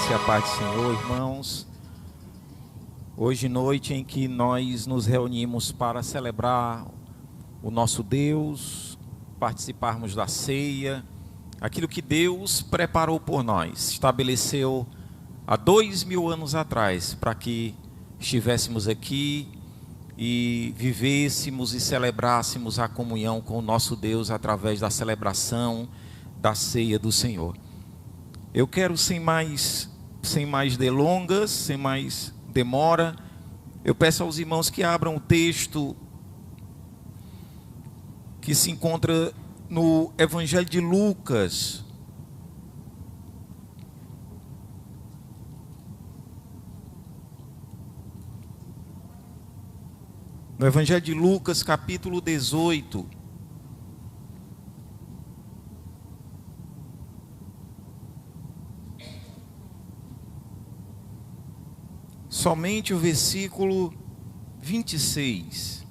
graça e a paz do Senhor, irmãos. Hoje, noite em que nós nos reunimos para celebrar o nosso Deus, participarmos da ceia, aquilo que Deus preparou por nós, estabeleceu há 2000 anos atrás, para que estivéssemos aqui e vivêssemos e celebrássemos a comunhão com o nosso Deus através da celebração da ceia do Senhor. Eu quero, sem mais delongas, sem mais demora, eu peço aos irmãos que abram o texto que se encontra no Evangelho de Lucas. No Evangelho de Lucas, capítulo 18. Somente o versículo 26.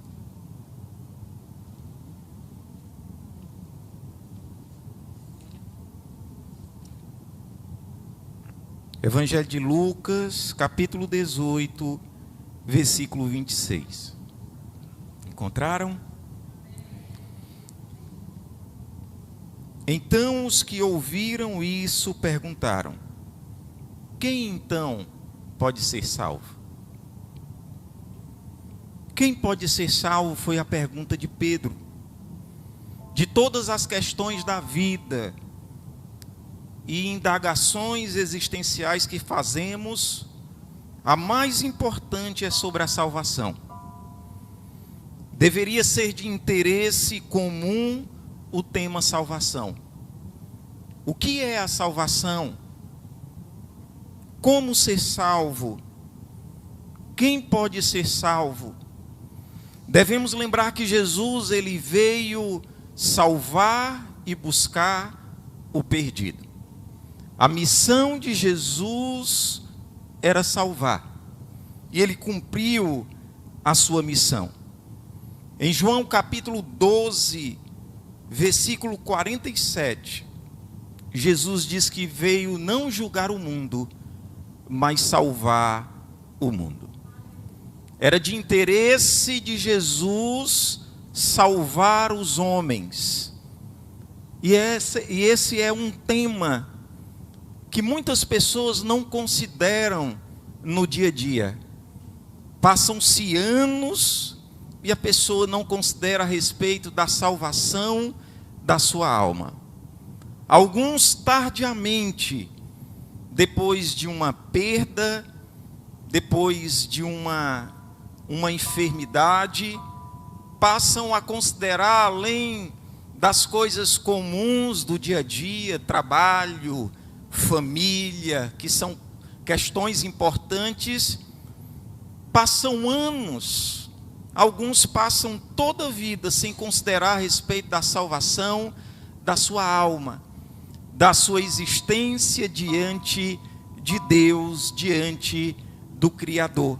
Evangelho de Lucas, capítulo 18, versículo 26. Encontraram? Então os que ouviram isso perguntaram: quem então pode ser salvo? Quem pode ser salvo foi a pergunta de Pedro. De todas as questões da vida e indagações existenciais que fazemos, a mais importante é sobre a salvação. Deveria ser de interesse comum o tema salvação. O que é a salvação? Como ser salvo? Quem pode ser salvo? Devemos lembrar que Jesus, ele veio salvar e buscar o perdido. A missão de Jesus era salvar. E ele cumpriu a sua missão. Em João capítulo 12, versículo 47, Jesus diz que veio não julgar o mundo, mas salvar o mundo. Era de interesse de Jesus salvar os homens. E esse é um tema que muitas pessoas não consideram no dia a dia. Passam-se anos e a pessoa não considera a respeito da salvação da sua alma. Alguns tardiamente, depois de uma perda, depois de uma enfermidade, passam a considerar, além das coisas comuns do dia a dia, trabalho, família, que são questões importantes, passam anos, alguns passam toda a vida sem considerar a respeito da salvação da sua alma, da sua existência diante de Deus, diante do Criador.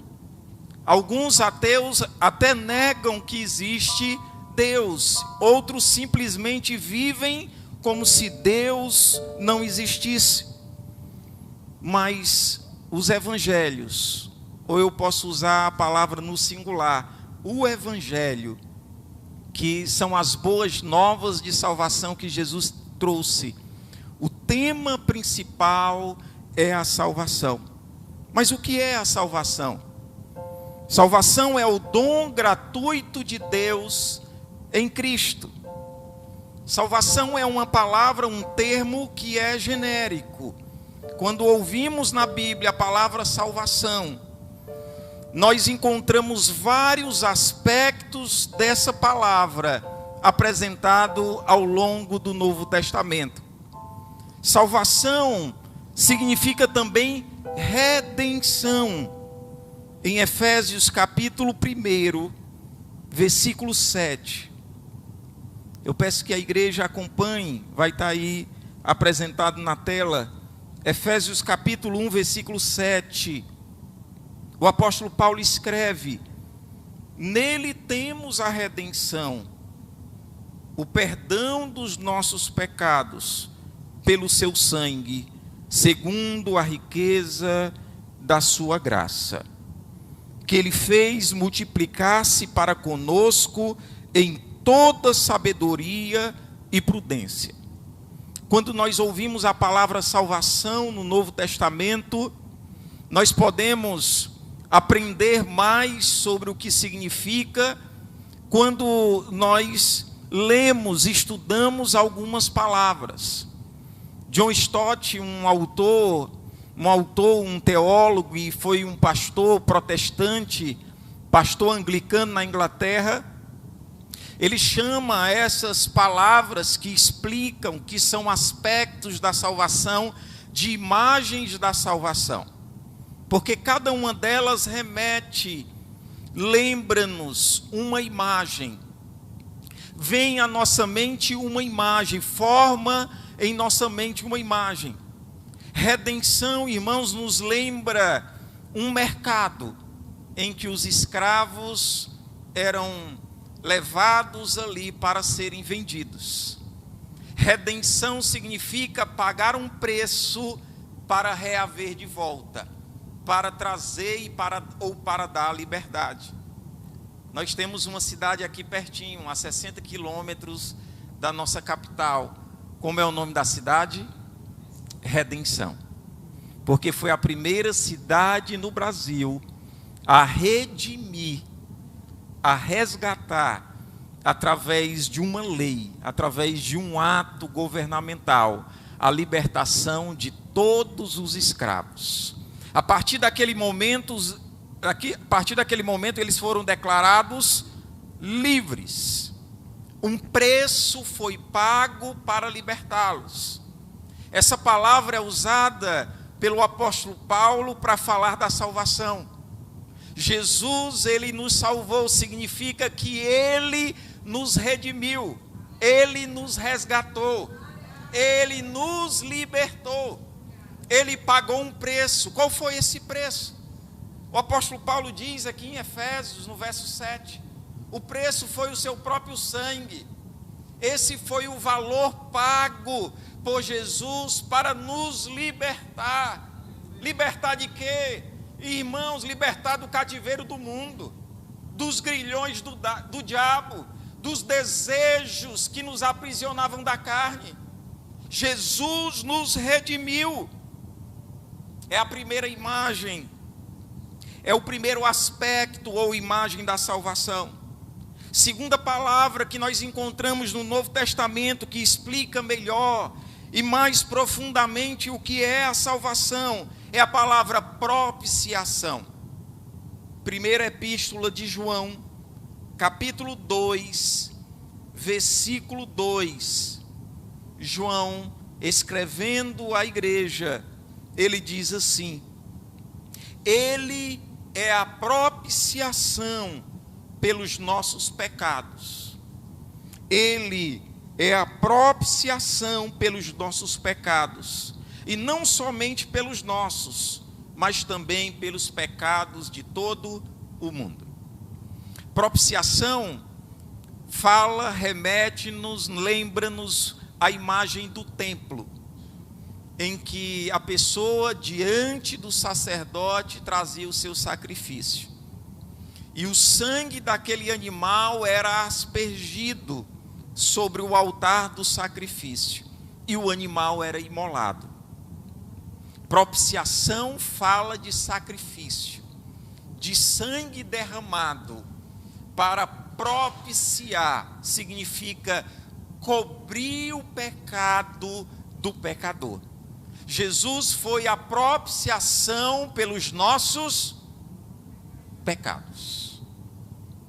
Alguns ateus até negam que existe Deus, outros simplesmente vivem como se Deus não existisse. Mas os evangelhos, ou eu posso usar a palavra no singular, o evangelho, que são as boas novas de salvação que Jesus trouxe, o tema principal é a salvação. Mas o que é a salvação? Salvação é o dom gratuito de Deus em Cristo. Salvação é uma palavra, um termo que é genérico. Quando ouvimos na Bíblia a palavra salvação, nós encontramos vários aspectos dessa palavra apresentado ao longo do Novo Testamento. Salvação significa também redenção. Em Efésios capítulo 1, versículo 7. Eu peço que a igreja acompanhe, vai estar aí apresentado na tela. Efésios capítulo 1, versículo 7. O apóstolo Paulo escreve: nele temos a redenção, o perdão dos nossos pecados, pelo seu sangue, segundo a riqueza da sua graça, que ele fez multiplicar-se para conosco em toda sabedoria e prudência. Quando nós ouvimos a palavra salvação no Novo Testamento, nós podemos aprender mais sobre o que significa quando nós lemos, estudamos algumas palavras. John Stott, um teólogo e foi um pastor protestante, pastor anglicano na Inglaterra, ele chama essas palavras que explicam, que são aspectos da salvação, de imagens da salvação. Porque cada uma delas remete, lembra-nos uma imagem. Vem à nossa mente uma imagem, forma em nossa mente uma imagem. Redenção, irmãos, nos lembra um mercado em que os escravos eram levados ali para serem vendidos. Redenção significa pagar um preço para reaver de volta, para trazer ou para dar liberdade. Nós temos uma cidade aqui pertinho, a 60 quilômetros da nossa capital. Como é o nome da cidade? Redenção. Porque foi a primeira cidade no Brasil a redimir, a resgatar, através de uma lei, através de um ato governamental, a libertação de todos os escravos. A partir daquele momento, eles foram declarados livres. Um preço foi pago para libertá-los. Essa palavra é usada pelo apóstolo Paulo para falar da salvação. Jesus, ele nos salvou, significa que ele nos redimiu, ele nos resgatou, ele nos libertou, ele pagou um preço. Qual foi esse preço? O apóstolo Paulo diz aqui em Efésios, no verso 7, o preço foi o seu próprio sangue. Esse foi o valor pago por Jesus para nos libertar. Libertar de quê? Irmãos, libertar do cativeiro do mundo, dos grilhões do diabo, dos desejos que nos aprisionavam da carne. Jesus nos redimiu. É a primeira imagem, é o primeiro aspecto ou imagem da salvação. Segunda palavra que nós encontramos no Novo Testamento, que explica melhor e mais profundamente o que é a salvação, é a palavra propiciação. Primeira epístola de João, capítulo 2, versículo 2. João, escrevendo à igreja, ele diz assim: ele é a propiciação pelos nossos pecados. Ele é a propiciação pelos nossos pecados. E não somente pelos nossos, mas também pelos pecados de todo o mundo. Propiciação fala, remete-nos, lembra-nos a imagem do templo, em que a pessoa diante do sacerdote trazia o seu sacrifício. E o sangue daquele animal era aspergido sobre o altar do sacrifício. E o animal era imolado. Propiciação fala de sacrifício, de sangue derramado para propiciar, significa cobrir o pecado do pecador. Jesus foi a propiciação pelos nossos pecados.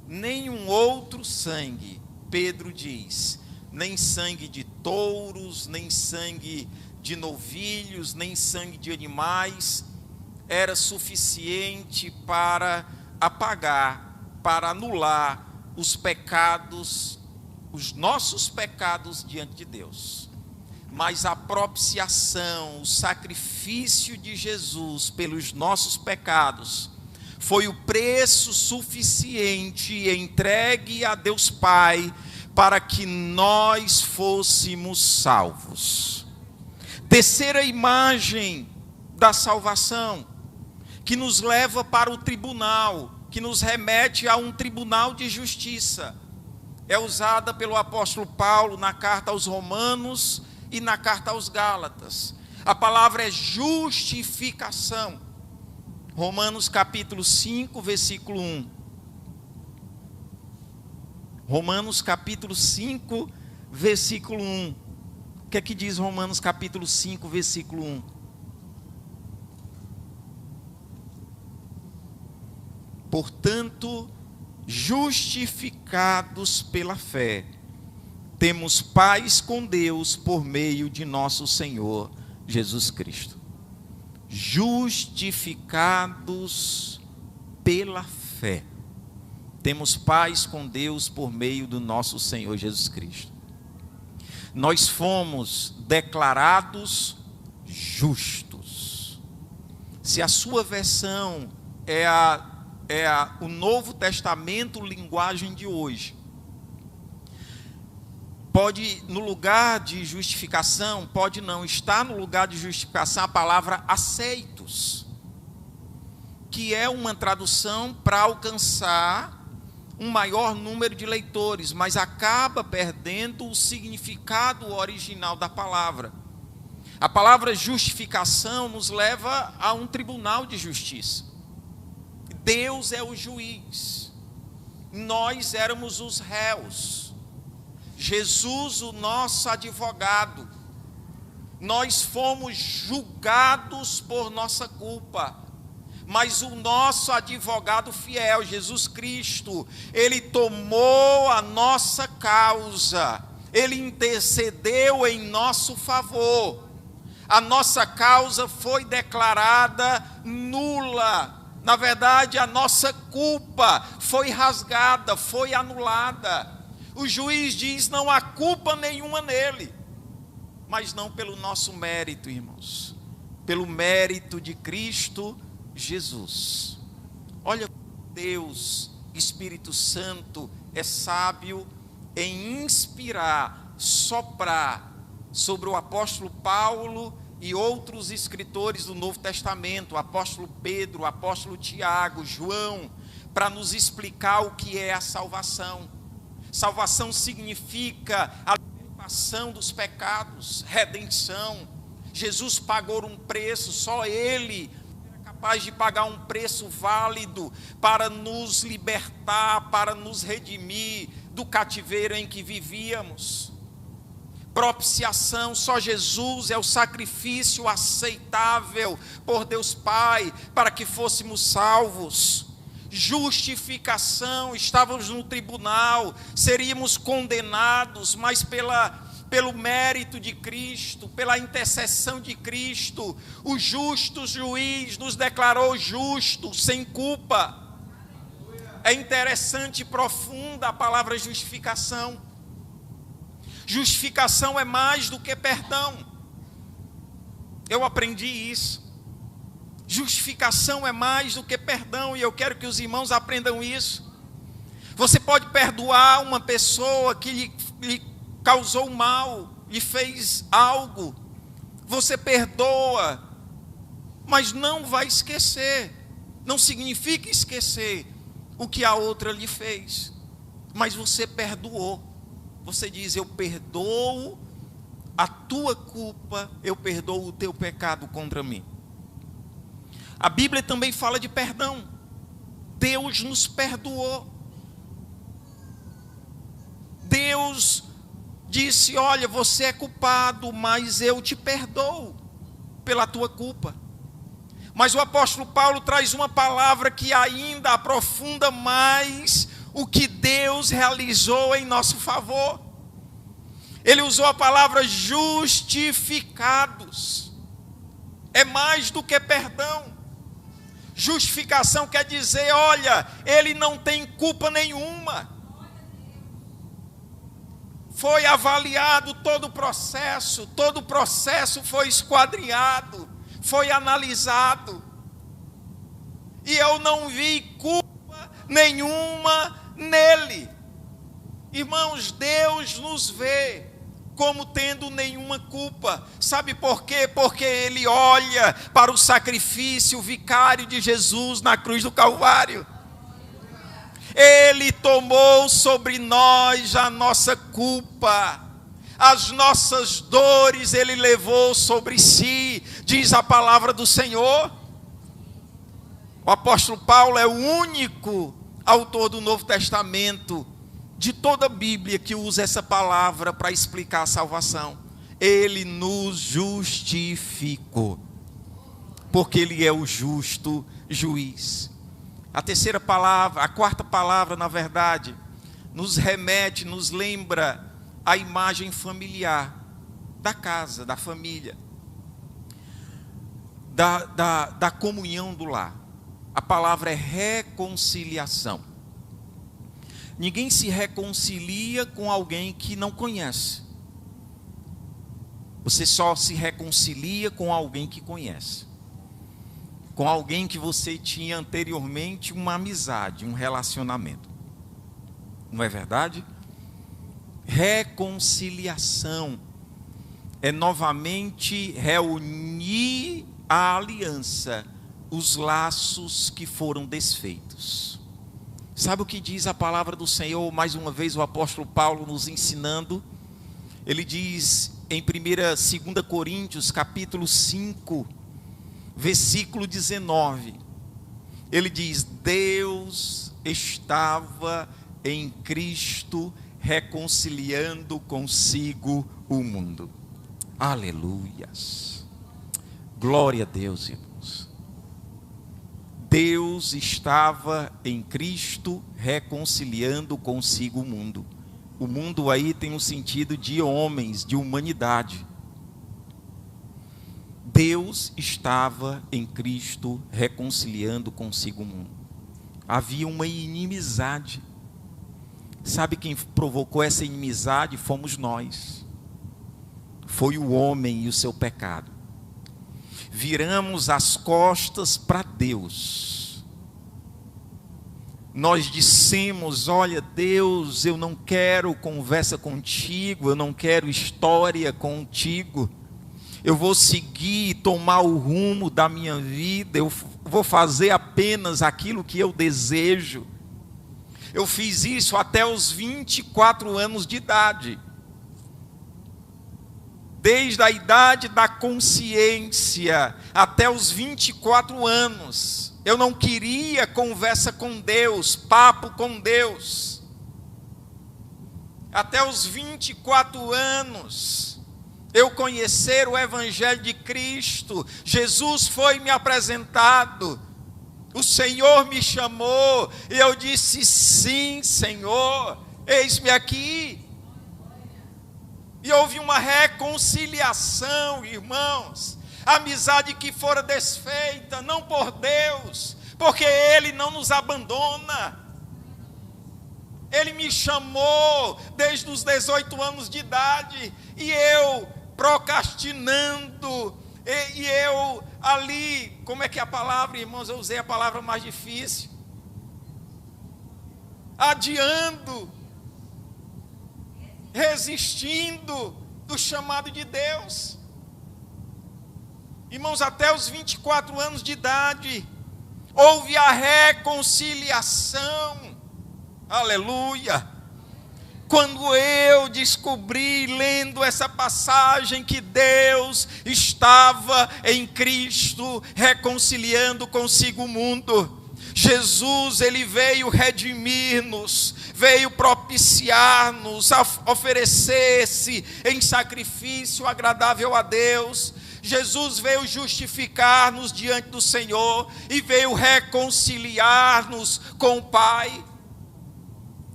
Nenhum outro sangue, Pedro diz, nem sangue de touros, nem sangue de novilhos, nem sangue de animais, era suficiente para apagar, para anular os pecados, os nossos pecados diante de Deus. Mas a propiciação, o sacrifício de Jesus pelos nossos pecados, foi o preço suficiente entregue a Deus Pai para que nós fôssemos salvos. Terceira imagem da salvação, que nos leva para o tribunal, que nos remete a um tribunal de justiça, é usada pelo apóstolo Paulo na carta aos Romanos e na carta aos Gálatas. A palavra é justificação. Romanos capítulo 5, versículo 1. Romanos capítulo 5, versículo 1. O que é que diz Romanos capítulo 5, versículo 1? Portanto, justificados pela fé, temos paz com Deus por meio de nosso Senhor Jesus Cristo. Justificados pela fé, temos paz com Deus por meio do nosso Senhor Jesus Cristo. Nós fomos declarados justos. Se a sua versão é o Novo Testamento, linguagem de hoje, pode, no lugar de justificação, pode não estar no lugar de justificação a palavra aceitos, que é uma tradução para alcançar um maior número de leitores, mas acaba perdendo o significado original da palavra. A palavra justificação nos leva a um tribunal de justiça. Deus é o juiz, nós éramos os réus, Jesus o nosso advogado, nós fomos julgados por nossa culpa, mas o nosso advogado fiel, Jesus Cristo, ele tomou a nossa causa, ele intercedeu em nosso favor, a nossa causa foi declarada nula. Na verdade, a nossa culpa foi rasgada, foi anulada. O juiz diz: não há culpa nenhuma nele. Mas não pelo nosso mérito, irmãos. Pelo mérito de Cristo Jesus. Olha, Deus, Espírito Santo, é sábio em inspirar, soprar sobre o apóstolo Paulo e outros escritores do Novo Testamento, o apóstolo Pedro, o apóstolo Tiago, João, para nos explicar o que é a salvação. Salvação significa a libertação dos pecados, redenção. Jesus pagou um preço, só Ele era capaz de pagar um preço válido para nos libertar, para nos redimir do cativeiro em que vivíamos. Propiciação, só Jesus é o sacrifício aceitável por Deus Pai para que fôssemos salvos. Justificação, estávamos no tribunal, seríamos condenados, mas pelo mérito de Cristo, pela intercessão de Cristo, o justo juiz nos declarou justos, sem culpa. É interessante e profunda a palavra justificação. Justificação é mais do que perdão. Eu aprendi isso. Justificação é mais do que perdão, e eu quero que os irmãos aprendam isso. Você pode perdoar uma pessoa que lhe causou mal, lhe fez algo. Você perdoa, mas não vai esquecer. Não significa esquecer o que a outra lhe fez, mas você perdoou. Você diz: eu perdoo a tua culpa, eu perdoo o teu pecado contra mim. A Bíblia também fala de perdão. Deus nos perdoou. Deus disse: olha, você é culpado, mas eu te perdoo pela tua culpa. Mas o apóstolo Paulo traz uma palavra que ainda aprofunda mais o que Deus realizou em nosso favor. Ele usou a palavra justificados. É mais do que perdão. Justificação quer dizer: olha, ele não tem culpa nenhuma. Foi avaliado todo o processo foi esquadrinhado, foi analisado. E eu não vi culpa nenhuma nele. Irmãos, Deus nos vê como tendo nenhuma culpa. Sabe por quê? Porque ele olha para o sacrifício vicário de Jesus na cruz do Calvário. Ele tomou sobre nós a nossa culpa, as nossas dores ele levou sobre si, diz a palavra do Senhor. O apóstolo Paulo é o único autor do Novo Testamento, de toda a Bíblia, que usa essa palavra para explicar a salvação. Ele nos justificou, porque ele é o justo juiz. A terceira palavra, a quarta palavra, na verdade, nos remete, nos lembra a imagem familiar da casa, da família, da comunhão do lar. A palavra é reconciliação. Ninguém se reconcilia com alguém que não conhece. Você só se reconcilia com alguém que conhece. Com alguém que você tinha anteriormente uma amizade, um relacionamento. Não é verdade? Reconciliação é novamente reunir a aliança, os laços que foram desfeitos. Sabe o que diz a palavra do Senhor? Mais uma vez o apóstolo Paulo nos ensinando. Ele diz em 2 Coríntios, capítulo 5, versículo 19. Ele diz: Deus estava em Cristo reconciliando consigo o mundo. Aleluias. Glória a Deus, irmãos. Deus estava em Cristo reconciliando consigo o mundo. O mundo aí tem um sentido de homens, de humanidade. Deus estava em Cristo reconciliando consigo o mundo. Havia uma inimizade. Sabe quem provocou essa inimizade? Fomos nós. Foi o homem e o seu pecado. Viramos as costas para Deus. Nós dissemos: olha, Deus, eu não quero conversa contigo, eu não quero história contigo. Eu vou seguir e tomar o rumo da minha vida, eu vou fazer apenas aquilo que eu desejo. Eu fiz isso até os 24 anos de idade. Desde a idade da consciência até os 24 anos, eu não queria conversa com Deus, papo com Deus. Até os 24 anos, eu conhecer o Evangelho de Cristo, Jesus foi me apresentado, o Senhor me chamou, e eu disse: sim, Senhor, eis-me aqui. E houve uma reconciliação, irmãos. Amizade que fora desfeita, não por Deus, porque Ele não nos abandona. Ele me chamou desde os 18 anos de idade, e eu procrastinando, e eu ali, como é que é a palavra, irmãos? Eu usei a palavra mais difícil. Adiando, resistindo do chamado de Deus. Irmãos, até os 24 anos de idade, houve a reconciliação. Aleluia. Quando eu descobri, lendo essa passagem, que Deus estava em Cristo reconciliando consigo o mundo. Jesus, ele veio redimir-nos, veio propiciar-nos, oferecer-se em sacrifício agradável a Deus. Jesus veio justificar-nos diante do Senhor e veio reconciliar-nos com o Pai.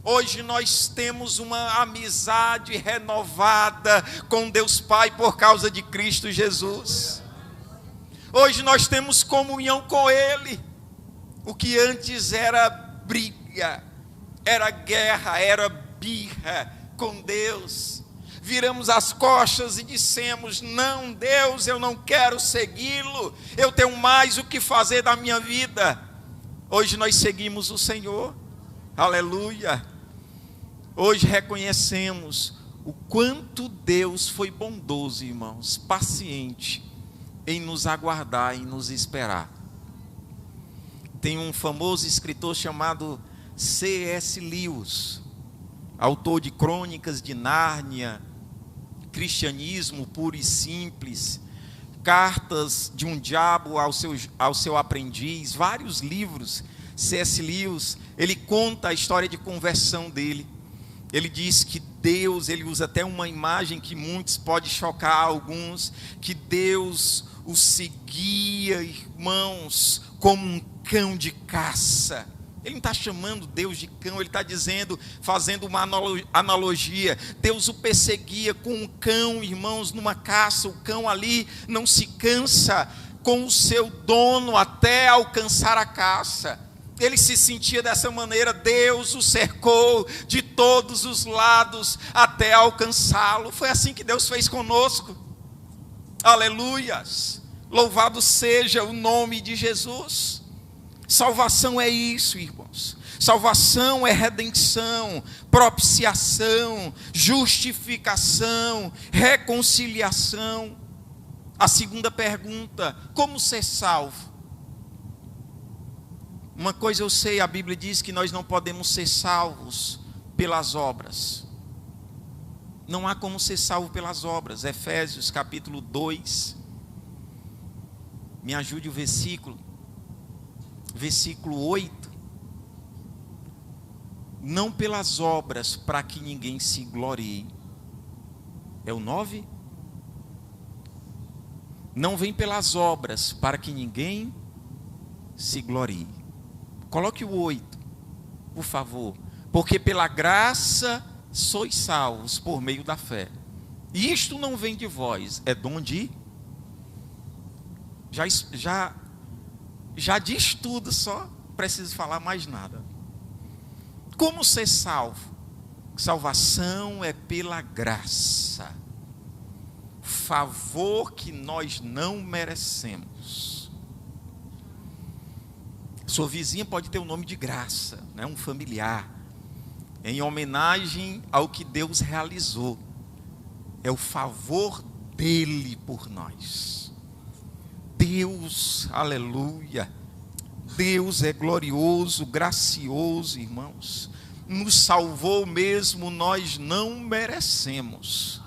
Hoje nós temos uma amizade renovada com Deus Pai por causa de Cristo Jesus. Hoje nós temos comunhão com Ele. O que antes era briga, era guerra, era birra com Deus. Viramos as costas e dissemos: não, Deus, eu não quero segui-lo. Eu tenho mais o que fazer da minha vida. Hoje nós seguimos o Senhor. Aleluia. Hoje reconhecemos o quanto Deus foi bondoso, irmãos, paciente em nos aguardar, em nos esperar. Tem um famoso escritor chamado C.S. Lewis, autor de Crônicas de Nárnia, Cristianismo Puro e Simples, Cartas de um Diabo ao seu Aprendiz, vários livros. C.S. Lewis, ele conta a história de conversão dele. Ele diz que Deus, ele usa até uma imagem que muitos pode chocar alguns, que Deus o seguia, irmãos, como um cão de caça. Ele não está chamando Deus de cão, ele está dizendo, fazendo uma analogia. Deus o perseguia com um cão, irmãos, numa caça. O cão ali não se cansa com o seu dono até alcançar a caça. Ele se sentia dessa maneira, Deus o cercou de todos os lados até alcançá-lo. Foi assim que Deus fez conosco. Aleluias! Louvado seja o nome de Jesus. Salvação é isso, irmãos. Salvação é redenção, propiciação, justificação, reconciliação. A segunda pergunta: como ser salvo? Uma coisa eu sei, a Bíblia diz que nós não podemos ser salvos pelas obras. Não há como ser salvo pelas obras. Efésios capítulo 2. Me ajude o versículo 8. Não pelas obras, para que ninguém se glorie. É o 9? Não vem pelas obras, para que ninguém se glorie. Coloque o 8, por favor. Porque pela graça sois salvos por meio da fé. E isto não vem de vós, é dom de... Já diz tudo, só preciso falar mais nada. Como ser salvo? Salvação é pela graça. Favor que nós não merecemos. Sua vizinha pode ter o nome de Graça, né? Um familiar, em homenagem ao que Deus realizou. É o favor dele por nós. Deus, aleluia, Deus é glorioso, gracioso, irmãos, nos salvou mesmo nós não merecemos.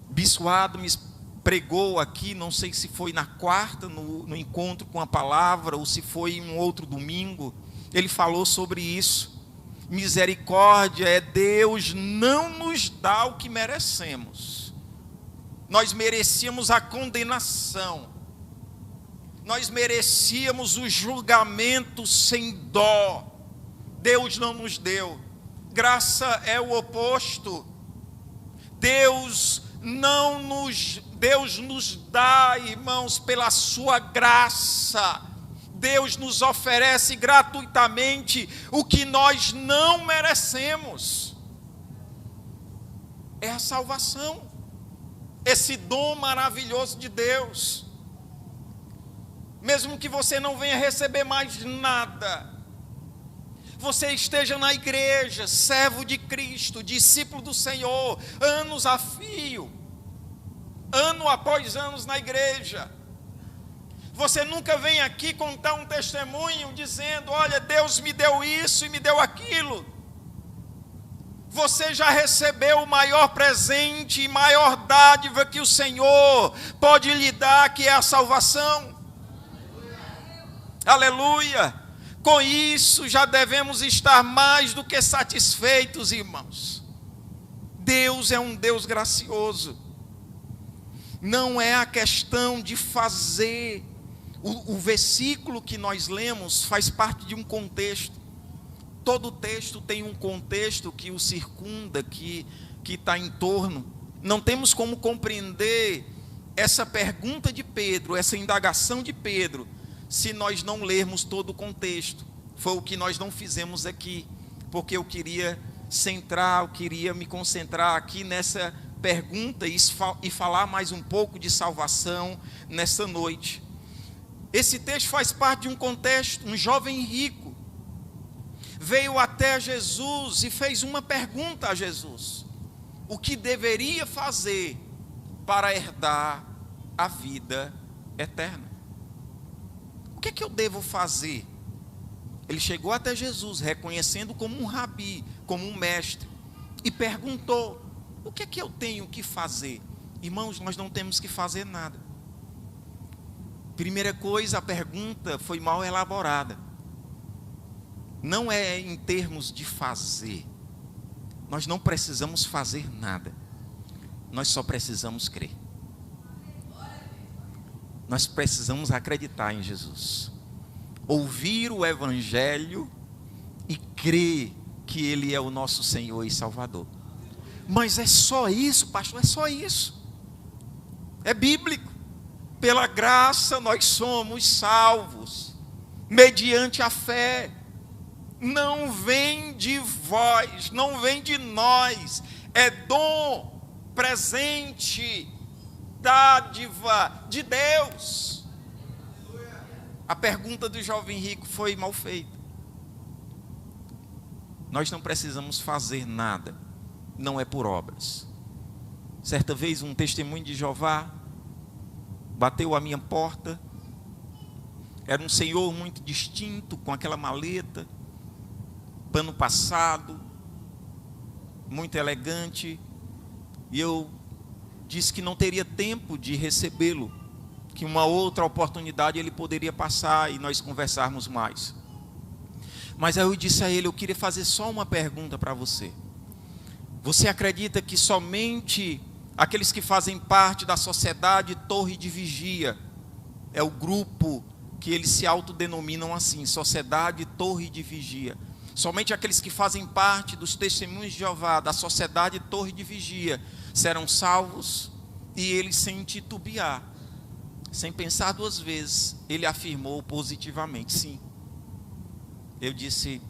Bispo Adams pregou aqui, não sei se foi na quarta, no encontro com a palavra, ou se foi em um outro domingo, ele falou sobre isso. Misericórdia é Deus não nos dá o que merecemos. Nós merecíamos a condenação, nós merecíamos o julgamento sem dó. Deus não nos deu. Graça é o oposto. Deus nos dá, irmãos, pela sua graça. Deus nos oferece gratuitamente o que nós não merecemos. É a salvação, esse dom maravilhoso de Deus. Mesmo que você não venha receber mais nada, você esteja na igreja, servo de Cristo, discípulo do Senhor, anos a fio, ano após anos na igreja, você nunca vem aqui contar um testemunho dizendo: olha, Deus me deu isso e me deu aquilo. Você já recebeu o maior presente e maior dádiva que o Senhor pode lhe dar, que é a salvação. Aleluia! Com isso já devemos estar mais do que satisfeitos, irmãos. Deus é um Deus gracioso. Não é a questão de fazer. O versículo que nós lemos faz parte de um contexto. Todo texto tem um contexto que o circunda, que está em torno. Não temos como compreender essa pergunta de Pedro, essa indagação de Pedro, se nós não lermos todo o contexto. Foi o que nós não fizemos aqui, porque eu queria me concentrar aqui nessa pergunta e falar mais um pouco de salvação nessa noite. Esse texto faz parte de um contexto. Um jovem rico veio até Jesus e fez uma pergunta a Jesus: o que deveria fazer para herdar a vida eterna? O que é que eu devo fazer? Ele chegou até Jesus, reconhecendo como um rabi, como um mestre, e perguntou: o que é que eu tenho que fazer? Irmãos, nós não temos que fazer nada. Primeira coisa, a pergunta foi mal elaborada. Não é em termos de fazer. Nós não precisamos fazer nada. Nós só precisamos crer. Nós precisamos acreditar em Jesus. Ouvir o Evangelho e crer que Ele é o nosso Senhor e Salvador. Mas é só isso, pastor? É só isso? É bíblico. Pela graça nós somos salvos, mediante a fé. Não vem de vós, não vem de nós, é dom, presente, dádiva de Deus. A pergunta do jovem rico foi mal feita. Nós não precisamos fazer nada, não é por obras. Certa vez um testemunho de Jeová bateu à minha porta. Era um senhor muito distinto, com aquela maleta, pano passado, muito elegante, e eu disse que não teria tempo de recebê-lo, que uma outra oportunidade ele poderia passar e nós conversarmos mais. Mas aí eu disse a ele: eu queria fazer só uma pergunta para você. Você acredita que somente aqueles que fazem parte da sociedade Torre de Vigia, é o grupo que eles se autodenominam assim, Sociedade Torre de Vigia, somente aqueles que fazem parte dos testemunhos de Jeová, da Sociedade Torre de Vigia, serão salvos? E ele, sem titubear, sem pensar duas vezes, ele afirmou positivamente: sim. Eu disse: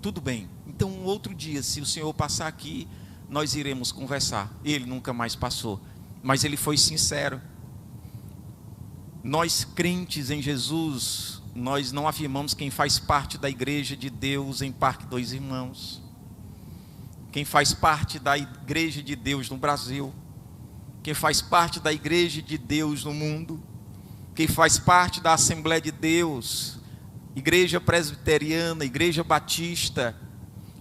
tudo bem, então um outro dia, se o senhor passar aqui, nós iremos conversar. Ele nunca mais passou, mas ele foi sincero. Nós crentes em Jesus, nós não afirmamos quem faz parte da igreja de Deus em Parque Dois Irmãos, quem faz parte da igreja de Deus no Brasil, quem faz parte da igreja de Deus no mundo, quem faz parte da Assembleia de Deus, Igreja Presbiteriana, Igreja Batista,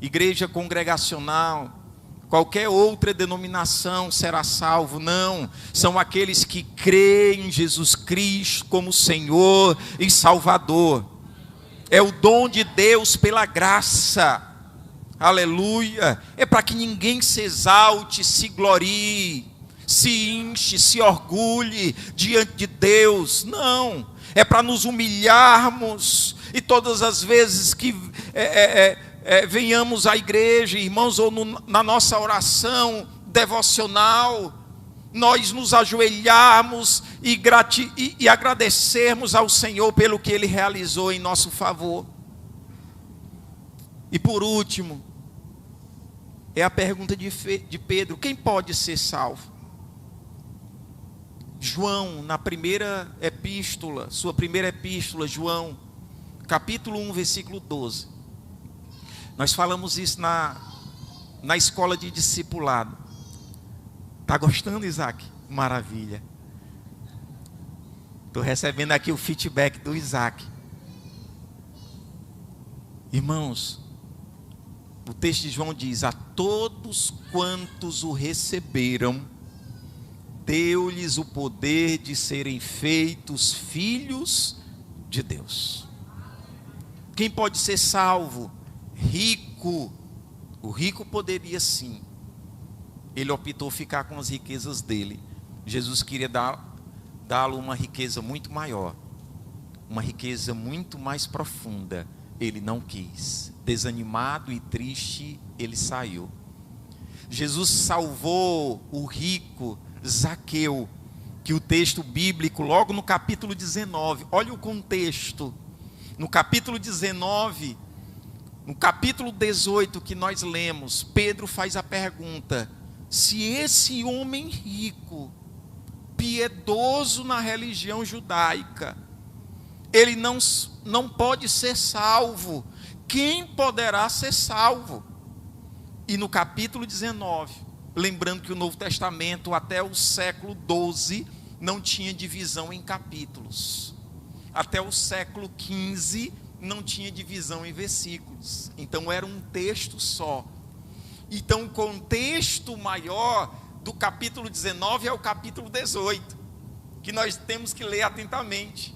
Igreja Congregacional, qualquer outra denominação será salvo. Não, são aqueles que creem em Jesus Cristo como Senhor e Salvador. É o dom de Deus pela graça. Aleluia. É para que ninguém se exalte, se glorie, se inche, se orgulhe diante de Deus. Não, é para nos humilharmos. E todas as vezes que venhamos à igreja, irmãos, ou na nossa oração devocional, nós nos ajoelharmos e agradecermos ao Senhor pelo que Ele realizou em nosso favor. E por último, é a pergunta de Pedro: quem pode ser salvo? João, na primeira epístola, sua primeira epístola, João, capítulo 1, versículo 12. Nós falamos isso na escola de discipulado. Está gostando, Isaac? Maravilha. Estou recebendo aqui o feedback do Isaac. Irmãos, o texto de João diz: a todos quantos o receberam, deu-lhes o poder de serem feitos filhos de Deus. Quem pode ser salvo? Rico. O rico poderia sim. Ele optou ficar com as riquezas dele. Jesus queria dá-lo uma riqueza muito maior, uma riqueza muito mais profunda. Ele não quis. Desanimado e triste, ele saiu. Jesus salvou o rico Zaqueu, que o texto bíblico, logo no capítulo 19, olha o contexto. No capítulo 19, no capítulo 18 que nós lemos, Pedro faz a pergunta: se esse homem rico, piedoso na religião judaica, ele não pode ser salvo, quem poderá ser salvo? E no capítulo 19, lembrando que o Novo Testamento até o século 12 não tinha divisão em capítulos. Até o século 15 não tinha divisão em versículos. Então era um texto só. Então o contexto maior do capítulo 19 é o capítulo 18, que nós temos que ler atentamente.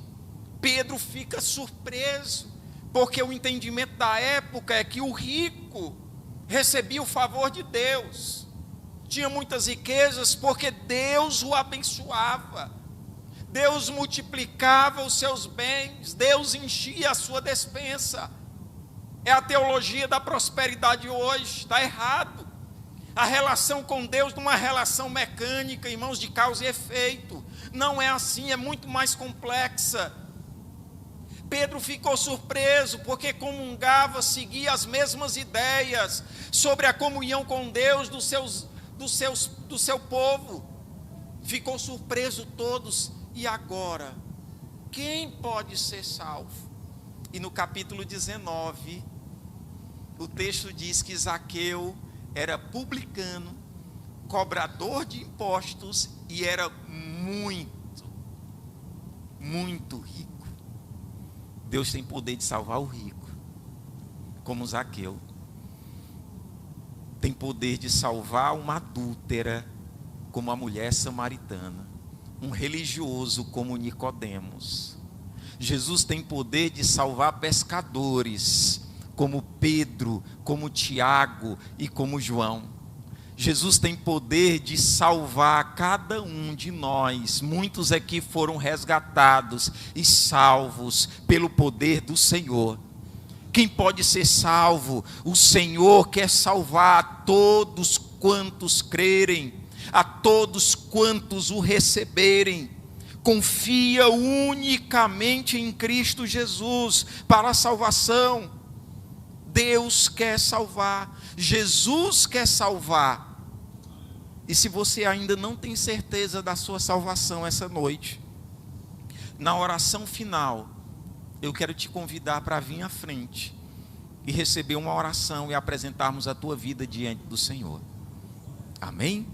Pedro fica surpreso, porque o entendimento da época é que o rico recebia o favor de Deus, tinha muitas riquezas porque Deus o abençoava, Deus multiplicava os seus bens, Deus enchia a sua despensa. É a teologia da prosperidade hoje, está errado. A relação com Deus não é uma relação mecânica, irmãos, de causa e efeito. Não é assim, é muito mais complexa. Pedro ficou surpreso, porque comungava, seguia as mesmas ideias sobre a comunhão com Deus do seu povo. Ficou surpreso todos. E agora, quem pode ser salvo? E no capítulo 19, o texto diz que Zaqueu era publicano, cobrador de impostos e era muito, muito rico. Deus tem poder de salvar o rico, como Zaqueu. Tem poder de salvar uma adúltera, como a mulher samaritana. Um religioso, como Nicodemos. Jesus tem poder de salvar pescadores, como Pedro, como Tiago e como João. Jesus tem poder de salvar cada um de nós. Muitos aqui foram resgatados e salvos pelo poder do Senhor. Quem pode ser salvo? O Senhor quer salvar a todos quantos crerem, a todos quantos o receberem. Confia unicamente em Cristo Jesus para a salvação. Deus quer salvar, Jesus quer salvar. E se você ainda não tem certeza da sua salvação essa noite, na oração final, eu quero te convidar para vir à frente e receber uma oração e apresentarmos a tua vida diante do Senhor. Amém?